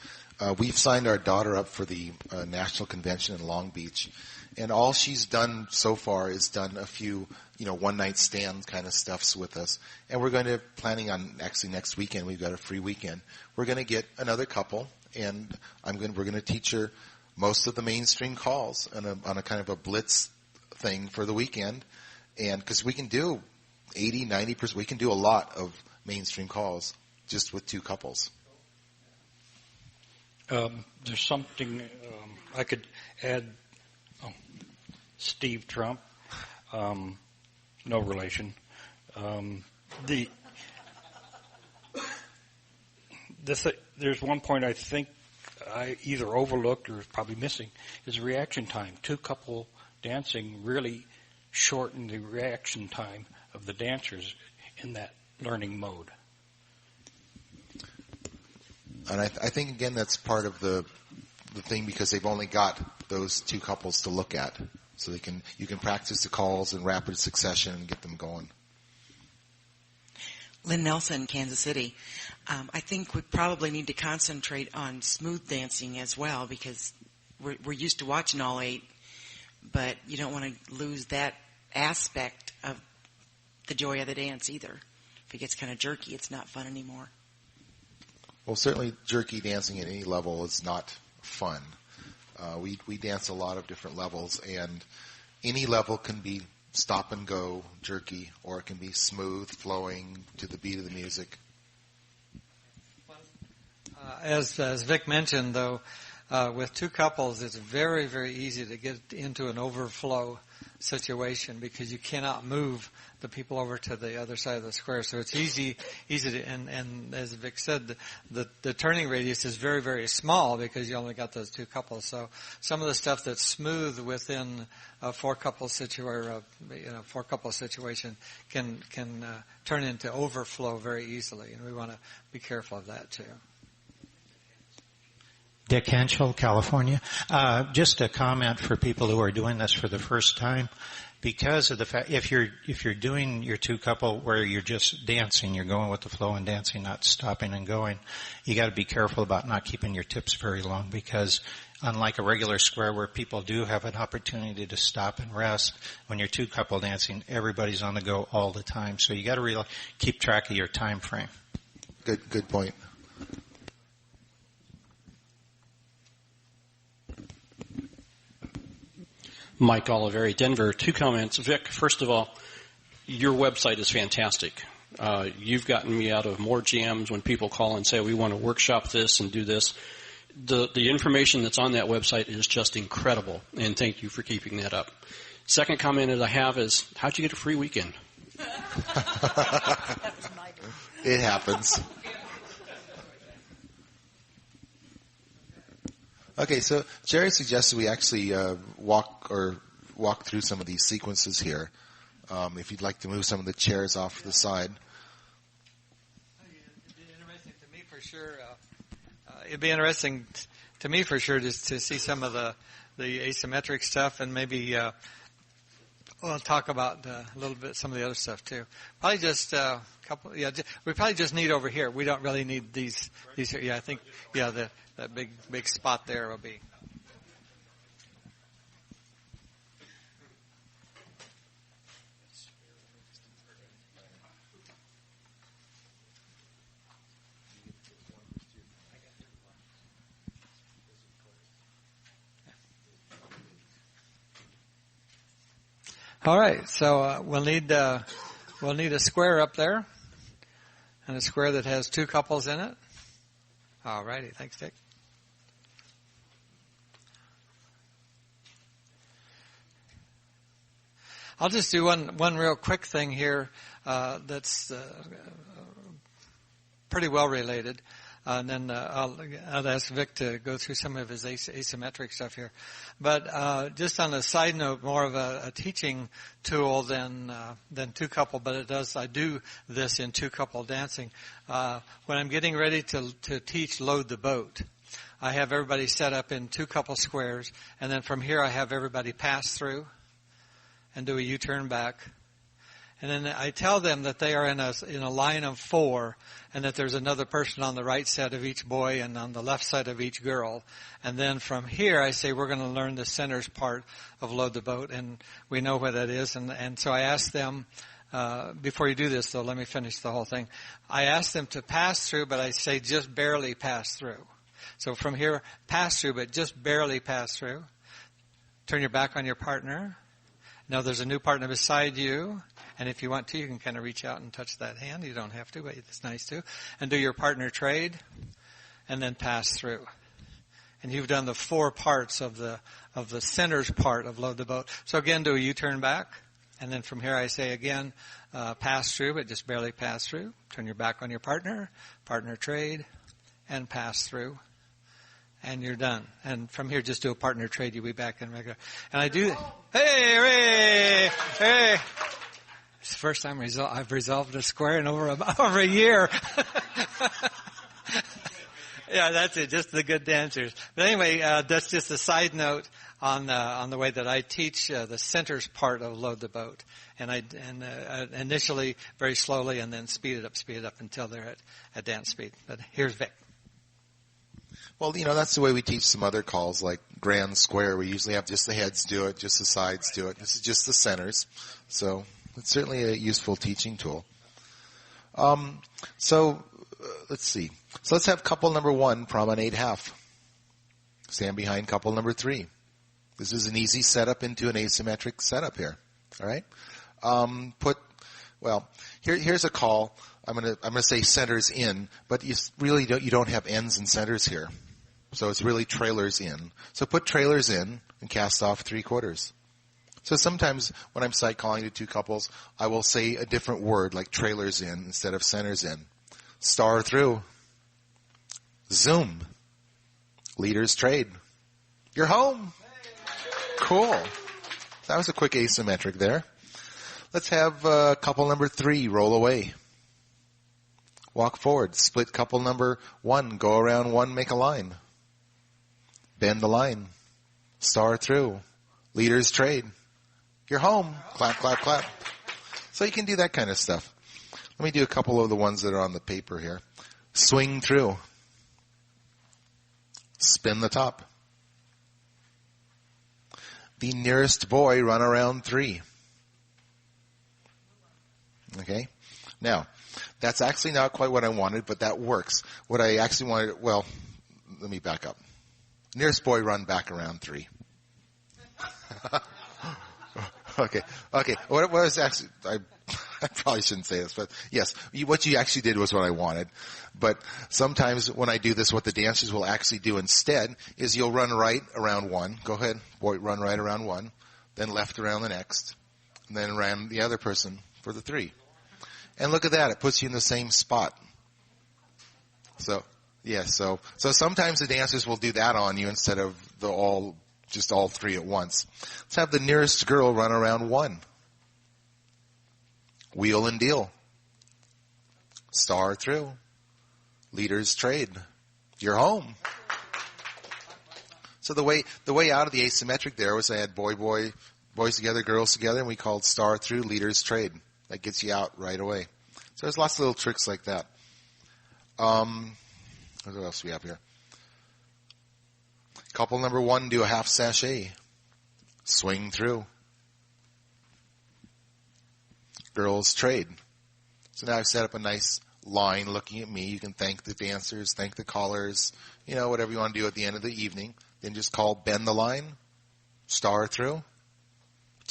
we've signed our daughter up for the National Convention in Long Beach, and all she's done so far is done a few, one-night stand kind of stuffs with us. And we're planning on actually next weekend. We've got a free weekend. We're going to get another couple, and we're going to teach her most of the mainstream calls on a kind of a blitz thing for the weekend. And because we can do 80, 90%, we can do a lot of mainstream calls just with two couples. There's something I could add. Steve Trump, no relation. There's one point I think I either overlooked or is probably missing is reaction time. Two-couple dancing really shortened the reaction time of the dancers in that learning mode. And I think, again, that's part of the thing because they've only got those two couples to look at. So you can practice the calls in rapid succession and get them going. Lynn Nelson, Kansas City. I think we probably need to concentrate on smooth dancing as well because we're used to watching all 8, but you don't want to lose that aspect of the joy of the dance either. If it gets kind of jerky, it's not fun anymore. Well, certainly jerky dancing at any level is not fun. We dance a lot of different levels, and any level can be stop and go, jerky, or it can be smooth, flowing to the beat of the music. As Vic mentioned, though, with two couples, it's very, very easy to get into an overflow situation because you cannot move the people over to the other side of the square. So it's easy to, and as Vic said, the turning radius is very, very small because you only got those two couples. So some of the stuff that's smooth within a four couple situation can turn into overflow very easily, and we want to be careful of that too. Dick Henschel, California. Just a comment for people who are doing this for the first time. Because of the fact, if you're doing your two couple where you're just dancing, you're going with the flow and dancing, not stopping and going, you got to be careful about not keeping your tips very long because unlike a regular square where people do have an opportunity to stop and rest, when you're two couple dancing, everybody's on the go all the time. So you got to really keep track of your time frame. Good point. Mike Oliveri, Denver. 2 comments. Vic, first of all, your website is fantastic. You've gotten me out of more jams when people call and say, we want to workshop this and do this. The information that's on that website is just incredible, and thank you for keeping that up. Second comment that I have is, how'd you get a free weekend? It happens. Okay, so Jerry suggested we actually walk through some of these sequences here. If you'd like to move some of the chairs off to the side. It'd be interesting to me for sure just to see some of the asymmetric stuff and maybe we'll talk about a little bit some of the other stuff too. Probably just a couple. Yeah, we probably just need over here. We don't really need these. Yeah, I think that big spot there will be. All right, so we'll need a square up there, and a square that has two couples in it. All righty, thanks, Dick. I'll just do one real quick thing here that's pretty well related. And then I'll ask Vic to go through some of his asymmetric stuff here. But just on a side note, more of a teaching tool than two couple, but I do this in two couple dancing. When I'm getting ready to teach Load the Boat, I have everybody set up in two couple squares, and then from here I have everybody pass through and do a U-turn back. And then I tell them that they are in a line of four, and that there's another person on the right side of each boy and on the left side of each girl. And then from here I say we're going to learn the centers part of Load the Boat, and we know what that is. And so I ask them, before you do this though, let me finish the whole thing. I ask them to pass through, but I say just barely pass through. So from here, pass through, but just barely pass through. Turn your back on your partner. Now there's a new partner beside you. And if you want to, you can kind of reach out and touch that hand. You don't have to, but it's nice to. And do your partner trade, and then pass through. And you've done the four parts of the centers part of Load the Boat. So again, do a U-turn back. And then from here I say again, pass through, but just barely pass through. Turn your back on your partner, partner trade, and pass through. And you're done. And from here, just do a partner trade. You'll be back in regular. And I do. Hey, hooray! Hey! It's the first time I've resolved a square in over a year. Yeah, that's it. Just the good dancers. But anyway, that's just a side note on the way that I teach the centers part of Load the Boat. And initially very slowly, and then speed it up until they're at dance speed. But here's Vic. Well, that's the way we teach some other calls, like grand square. We usually have just the heads do it, just the sides do it. This is just the centers. So it's certainly a useful teaching tool. Let's see. So let's have couple number 1, promenade half. Stand behind couple number 3. This is an easy setup into an asymmetric setup here. All right. Here's a call. I'm gonna say centers in, but you don't have ends and centers here. So it's really trailers in. So put trailers in and cast off 3/4. So sometimes when I'm sight calling to two couples, I will say a different word like trailers in instead of centers in. Star through. Zoom. Leaders trade. You're home. Cool. That was a quick asymmetric there. Let's have couple number 3 roll away. Walk forward. Split couple number 1. Go around 1, make a line. Bend the line. Star through. Leaders trade. You're home. Clap, clap, clap. So you can do that kind of stuff. Let me do a couple of the ones that are on the paper here. Swing through. Spin the top. The nearest boy run around 3. Okay? Now, that's actually not quite what I wanted, but that works. What I actually wanted, well, let me back up. Nearest boy run back around 3. Okay. What was actually, I probably shouldn't say this, but yes, what you actually did was what I wanted. But sometimes when I do this, what the dancers will actually do instead is you'll run right around 1. Go ahead, boy, run right around 1. Then left around the next. And then around the other person for the 3. And look at that, it puts you in the same spot. So, yeah, so sometimes the dancers will do that on you instead of all 3 at once. Let's have the nearest girl run around 1. Wheel and deal. Star through. Leaders trade. You're home. So the way out of the asymmetric there was I had boys together, girls together, and we called star through, leaders trade. That gets you out right away. So there's lots of little tricks like that. What else do we have here? Couple number 1, do a half sachet. Swing through. Girls trade. So now I've set up a nice line looking at me. You can thank the dancers, thank the callers, whatever you want to do at the end of the evening. Then just call bend the line, star through,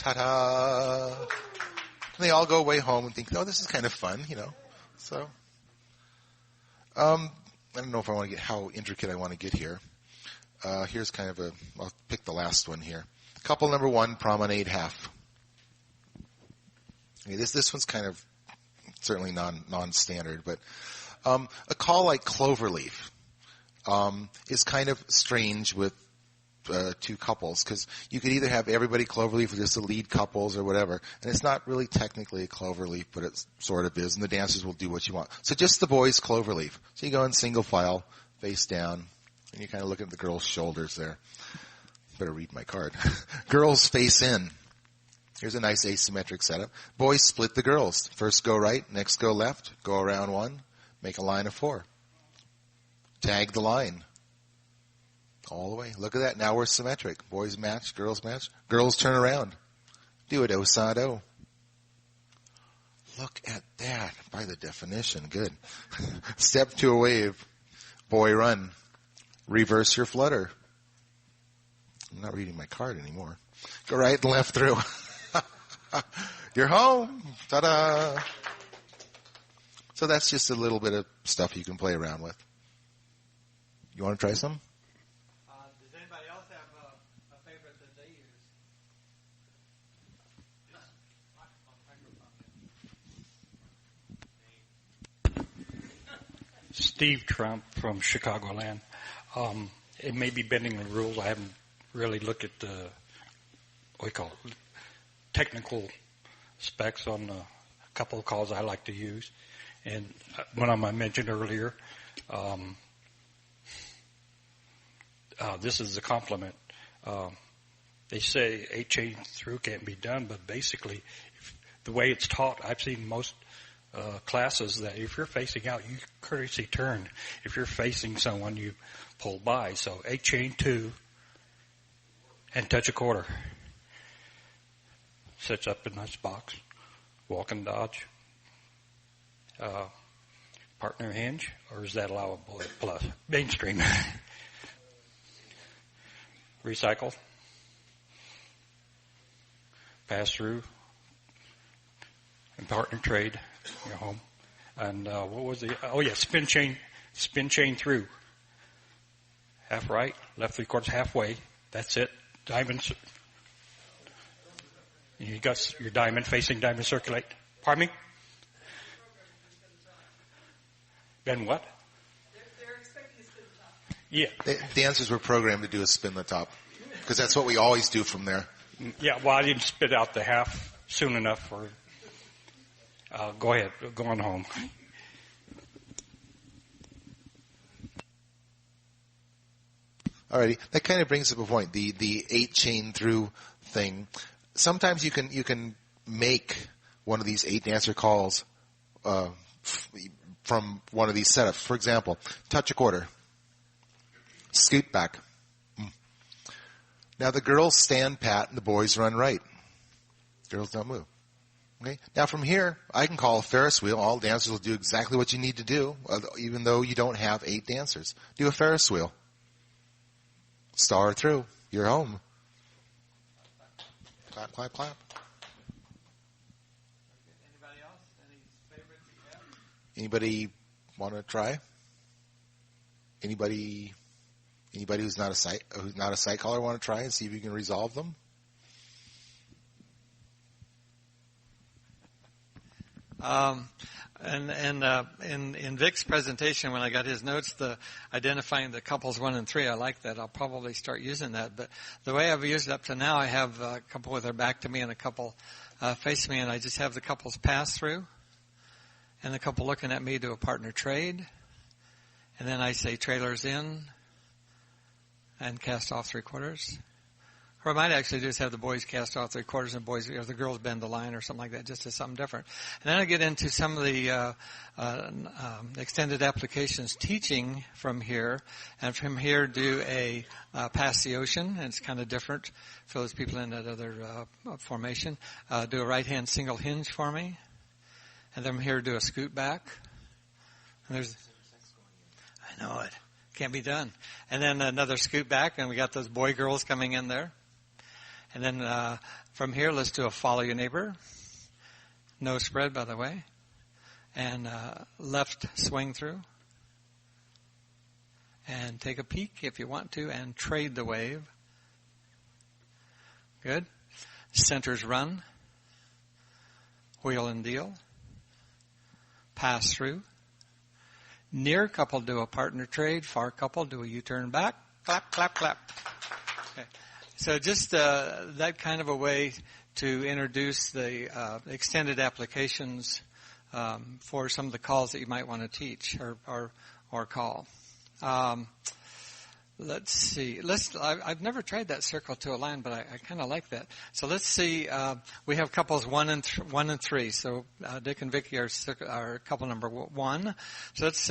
Ta-da! And they all go away home and think, oh, this is kind of fun, you know. So, I don't know if I want to get how intricate I want to get here. Here's kind of I'll pick the last one here. Couple number 1, promenade half. Okay, this one's kind of certainly non-standard, but a call like Cloverleaf is kind of strange with two couples, because you could either have everybody Cloverleaf or just the lead couples or whatever, and it's not really technically a Cloverleaf, but it sort of is, and the dancers will do what you want. So just the boys Cloverleaf. So you go in single file, face down, and you're kind of looking at the girls' shoulders there. Better read my card. Girls face in. Here's a nice asymmetric setup. Boys split the girls. First go right, next go left, go around 1, make a line of 4. Tag the line. All the way. Look at that. Now we're symmetric. Boys match, girls match. Girls turn around. Do it, osado. Look at that. By the definition. Good. Step to a wave. Boy run. Reverse your flutter. I'm not reading my card anymore. Go right and left through. You're home. Ta-da. So that's just a little bit of stuff you can play around with. You want to try some? Does anybody else have a favorite that they use? Steve Trump from Chicagoland. It may be bending the rules. I haven't really looked at the, what do you call it, technical specs on a couple of calls I like to use. And one of them I mentioned earlier, this is a compliment. They say 8 chain through can't be done, but basically, the way it's taught, I've seen most classes that if you're facing out, you courtesy turn. If you're facing someone, you pull by. So 8 chain 2 and touch a quarter. Sets up in this box. Walk and dodge. Partner hinge, or is that allowable plus? Mainstream. Recycle. Pass through. And partner trade. You're home. And what was the? Oh yeah, spin chain through. Half right, left 3/4 halfway. That's it. Diamonds. You got your diamond facing diamond circulate. Pardon me? Then what? They're expecting a spin the top. Yeah. Dancers were programmed to do a spin the top, because that's what we always do from there. Yeah, well, I didn't spit out the half soon enough for, go ahead, go on home. Alrighty, that kind of brings up a point. The 8 chain through thing. Sometimes you can make one of these 8 dancer calls from one of these setups. For example, touch a quarter, scoot back. Now the girls stand pat and the boys run right. Girls don't move. Okay. Now from here, I can call a Ferris wheel. All dancers will do exactly what you need to do, even though you don't have 8 dancers. Do a Ferris wheel. Star through. You're home. Clap, clap, clap. Anybody else? Any favorites you have? Anybody want to try? Anybody who's not a sight caller want to try and see if you can resolve them? In Vic's presentation, when I got his notes, identifying the couples 1 and 3, I like that. I'll probably start using that. But the way I've used it up to now, I have a couple with their back to me and a couple face me, and I just have the couples pass through, and the couple looking at me do a partner trade, and then I say trailers in, and cast off 3/4. Or I might actually just have the boys cast off 3/4 and boys, or the girls bend the line or something like that, just as something different. And then I get into some of the extended applications teaching from here, and from here do a pass the ocean, and it's kind of different for those people in that other formation. Do a right hand single hinge for me, and then from here do a scoot back. And I know it can't be done. And then another scoot back, and we got those boy girls coming in there. And then from here, let's do a follow your neighbor. No spread, by the way. And left swing through. And take a peek if you want to, and trade the wave. Good. Centers run. Wheel and deal. Pass through. Near couple do a partner trade. Far couple do a U-turn back. Clap, clap, clap. Okay. So just that kind of a way to introduce the extended applications for some of the calls that you might want to teach or call. Let's see. I've never tried that circle to a line, but I kind of like that. So let's see. We have couples 1 and 3. So Dick and Vicky are couple number 1. So let's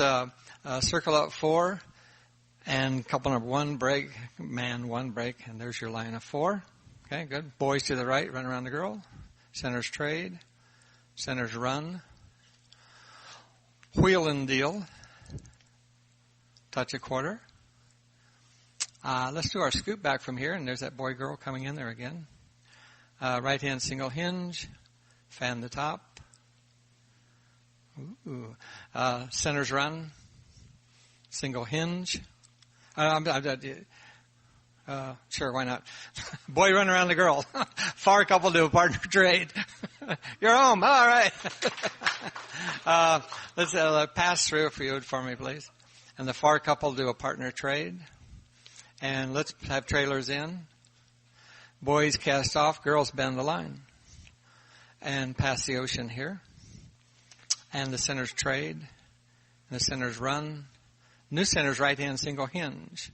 circle out 4, and couple number 1 break, man 1 break, and there's your line of 4. Okay, good. Boys to the right, run around the girl. Centers trade. Centers run. Wheel and deal. Touch a quarter. Let's do our scoop back from here, and there's that boy-girl coming in there again. Right hand single hinge, fan the top. Ooh. Centers run, single hinge. Sure, why not? Boy run around the girl. Far couple do a partner trade. You're home. All right. Let's pass through if you would for me, please. And the far couple do a partner trade. And let's have trailers in. Boys cast off, girls bend the line. And pass the ocean here. And the centers trade. And the centers run. New centers right hand single hinge.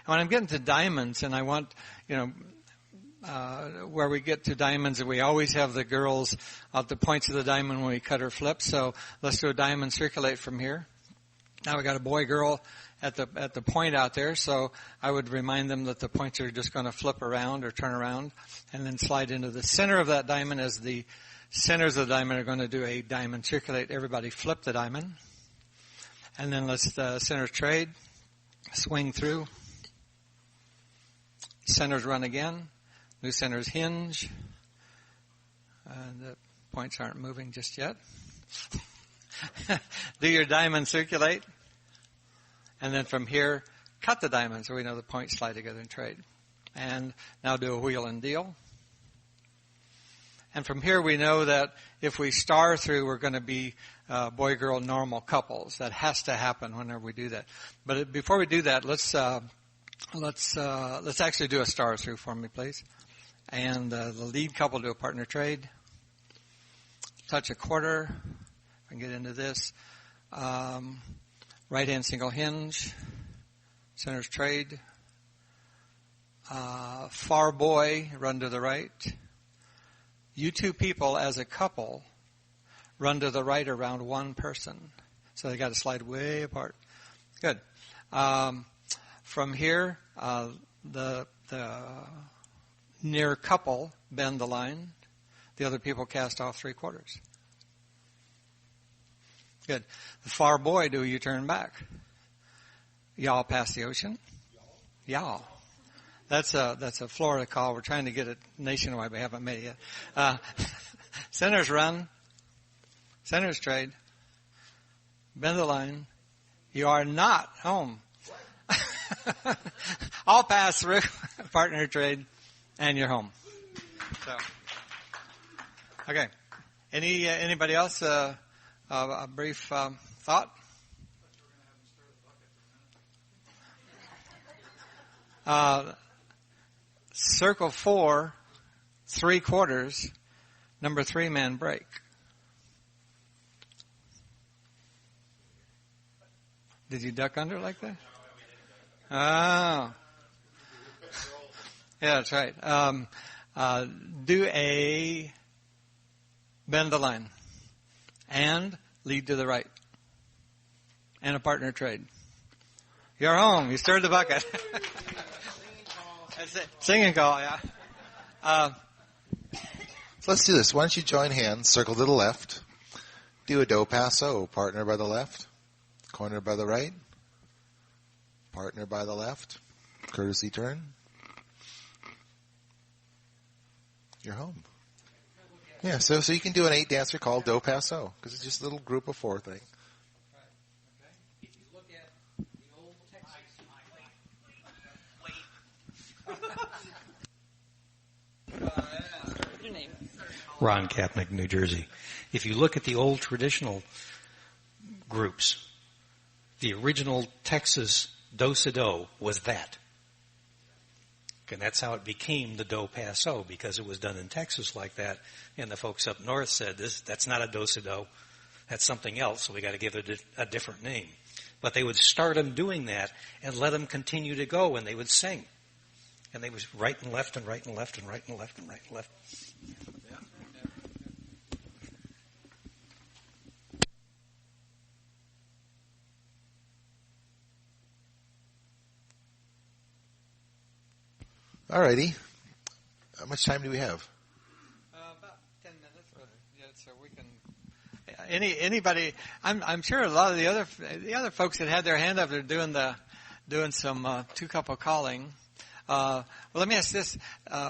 And when I'm getting to diamonds, and I want, where we get to diamonds, and we always have the girls at the points of the diamond when we cut or flip. So let's do a diamond circulate from here. Now we got a boy girl at the point out there, so I would remind them that the points are just going to flip around or turn around and then slide into the center of that diamond as the centers of the diamond are going to do a diamond circulate. Everybody flip the diamond. And then let's centers trade, swing through, centers run again, new centers hinge. The points aren't moving just yet. Do your diamond circulate. And then from here, cut the diamond so we know the points slide together and trade. And now do a wheel and deal. And from here we know that if we star through, we're going to be boy-girl normal couples. That has to happen whenever we do that. But before we do that, let's actually do a star through for me, please. And the lead couple do a partner trade. Touch a quarter. I can get into this. Right hand single hinge. Centers trade. Far boy, run to the right. You two people as a couple run to the right around one person. So they got to slide way apart. Good. From here, the near couple bend the line. The other people cast off 3/4. Good. The far boy do a U-turn back. Y'all pass the ocean. Y'all. That's a Florida call. We're trying to get it nationwide. We haven't made it yet. Centers run. Centers trade. Bend the line. You are not home. I'll pass through. Partner trade. And you're home. So, okay. Anybody else? A brief thought? Circle 4, 3/4, number 3 man break. Did you duck under like that? Oh. Yeah, that's right. Do a bend the line and lead to the right and a partner trade. You're home. You stirred the bucket. That's it. Singing call, yeah. So let's do this. Why don't you join hands, circle to the left, do a do paso, partner by the left, corner by the right, partner by the left, courtesy turn. You're home. Yeah, so you can do an 8-dancer called Do Paso because it's just a little group of 4 thing. Ron Kapnick, New Jersey. If you look at the old traditional groups, the original Texas do-si-do was that. And that's how it became the do paso, because it was done in Texas like that. And the folks up north said, that's not a do-si-do. That's something else, so we got to give it a different name. But they would start them doing that and let them continue to go, and they would sing. And they was right and left and right and left and right and left and right and left. All righty. How much time do we have? About 10 minutes, but yeah, so we can. Anybody? I'm sure a lot of the other folks that had their hand up are doing some 2-couple calling. Well, let me ask this: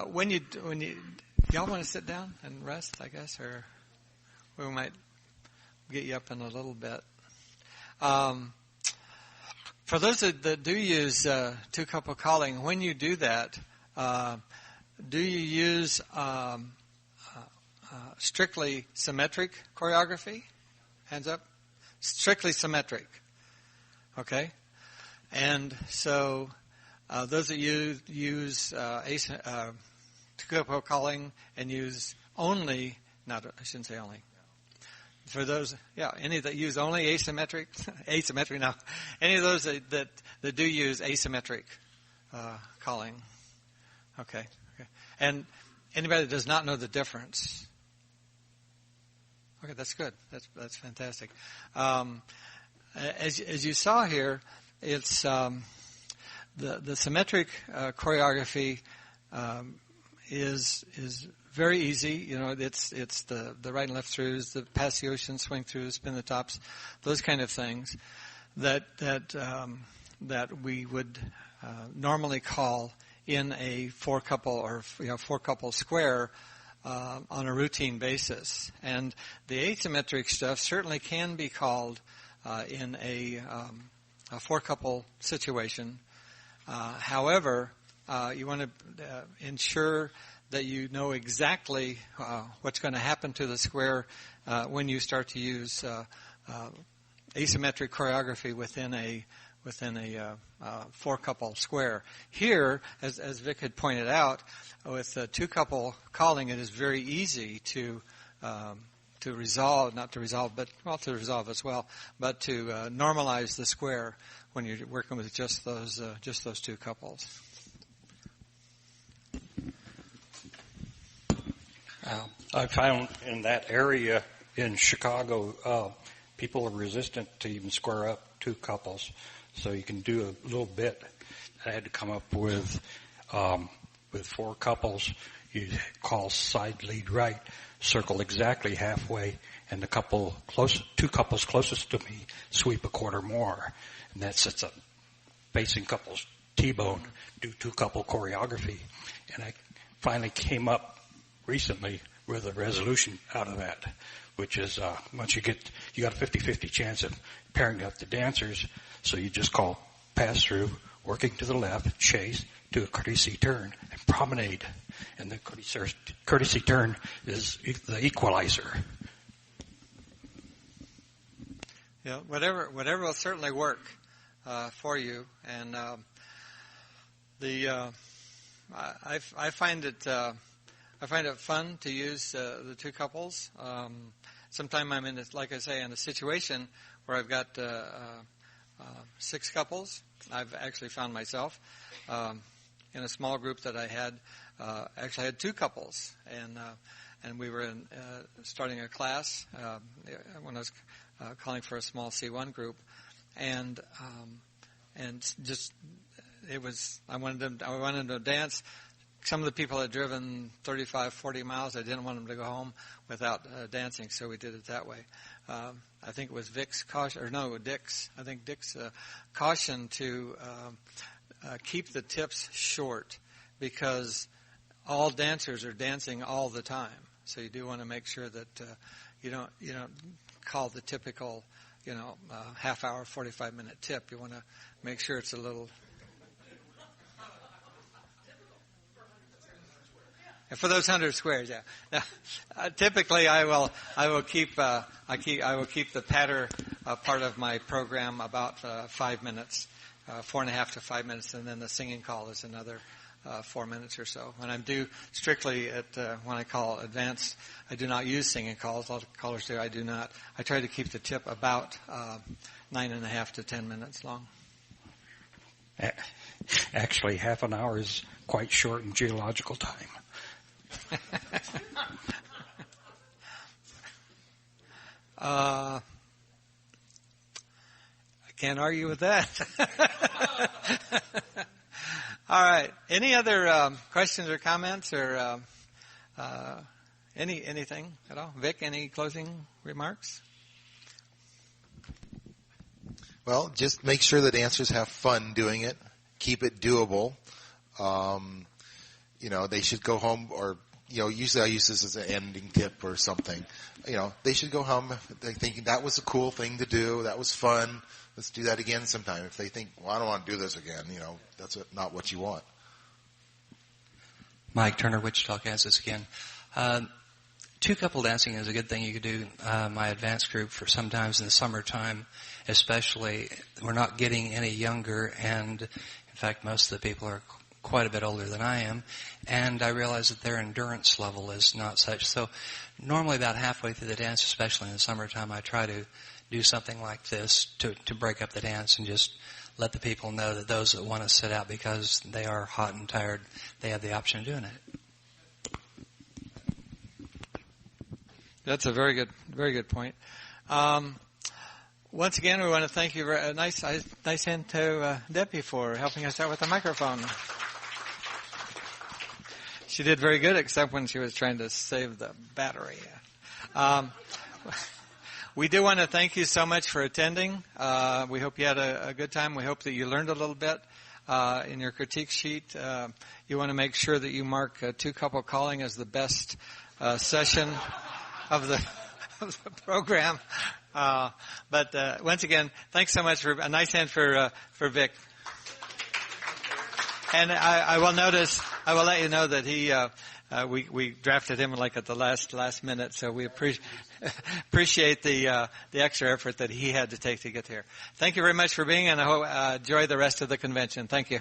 when you y'all want to sit down and rest, I guess, or we might get you up in a little bit. For those that do use 2-couple calling, when you do that. Do you use strictly symmetric choreography? Hands up. Strictly symmetric. Okay? And so those that use 2-couple calling and use only, I shouldn't say only. For those, any that use only asymmetric now. Any of those that do use asymmetric calling. Okay. And anybody that does not know the difference? Okay, that's good. That's fantastic. As you saw here, it's the symmetric choreography is very easy. You know, it's the right and left throughs, the pass the ocean, swing throughs, spin the tops, those kind of things that we would normally call in a 4-couple or 4-couple square on a routine basis. And the asymmetric stuff certainly can be called in a 4-couple situation. However, you want to ensure that you know exactly what's going to happen to the square when you start to use asymmetric choreography within a 4-couple square. Here, as Vic had pointed out, with 2-couple calling, it is very easy to resolve, to resolve as well, but to normalize the square when you're working with just those 2 couples. I found in that area in Chicago, people are resistant to even square up 2 couples. So you can do a little bit. I had to come up with 4 couples. You call side lead right, circle exactly halfway, and 2 couples closest to me sweep a quarter more, and that sets up facing couples T-bone, do 2-couple choreography, and I finally came up recently with a resolution out of that, which is once you got a 50-50 chance of pairing up the dancers. So you just call pass through, working to the left, chase, do a courtesy turn, and promenade. And the courtesy turn is the equalizer. Yeah, whatever will certainly work for you. And I find it fun to use the 2 couples. Sometimes I'm in a situation where I've got 6 couples. I've actually found myself in a small group that I had. Actually, I had 2 couples, and we were starting a class when I was calling for a small C1 group, and just it was. I wanted them to dance. Some of the people had driven 35, 40 miles. I didn't want them to go home without dancing, so we did it that way. I think it was Dick's caution to keep the tips short, because all dancers are dancing all the time. So you do want to make sure that you don't call the typical, half hour, 45-minute tip. You want to make sure it's a little. For those 100 squares, yeah. Now, typically, I will keep the patter part of my program about 5 minutes, 4.5 to 5 minutes, and then the singing call is another 4 minutes or so. When I'm due strictly at when I call advanced, I do not use singing calls. A lot of callers do. I do not. I try to keep the tip about 9.5 to 10 minutes long. Actually, half an hour is quite short in geological time. I can't argue with that. All right. Any other questions or comments or anything at all? Vic, any closing remarks? Well, just make sure the dancers have fun doing it. Keep it doable. They should go home or, usually I use this as an ending tip or something. They should go home thinking that was a cool thing to do. That was fun. Let's do that again sometime. If they think, well, I don't want to do this again, that's not what you want. Mike Turner, Wichita, Kansas again. Two couple dancing is a good thing you could do. My advanced group for sometimes in the summertime, especially, we're not getting any younger, and in fact, most of the people are quite a bit older than I am, and I realize that their endurance level is not such. So normally about halfway through the dance, especially in the summertime, I try to do something like this to break up the dance and just let the people know that those that want to sit out because they are hot and tired, they have the option of doing it. That's a very good point. Once again, we want to thank you. Nice hand to Debbie for helping us out with the microphone. She did very good, except when she was trying to save the battery. We do want to thank you so much for attending. We hope you had a good time. We hope that you learned a little bit. In your critique sheet, you want to make sure that you mark two couple calling as the best session of the program. But once again, thanks so much for a nice hand for Vic. And I will let you know that he we drafted him like at the last minute, so we appreciate the extra effort that he had to take to get here. Thank you very much for being, and I hope enjoy the rest of the convention. Thank you.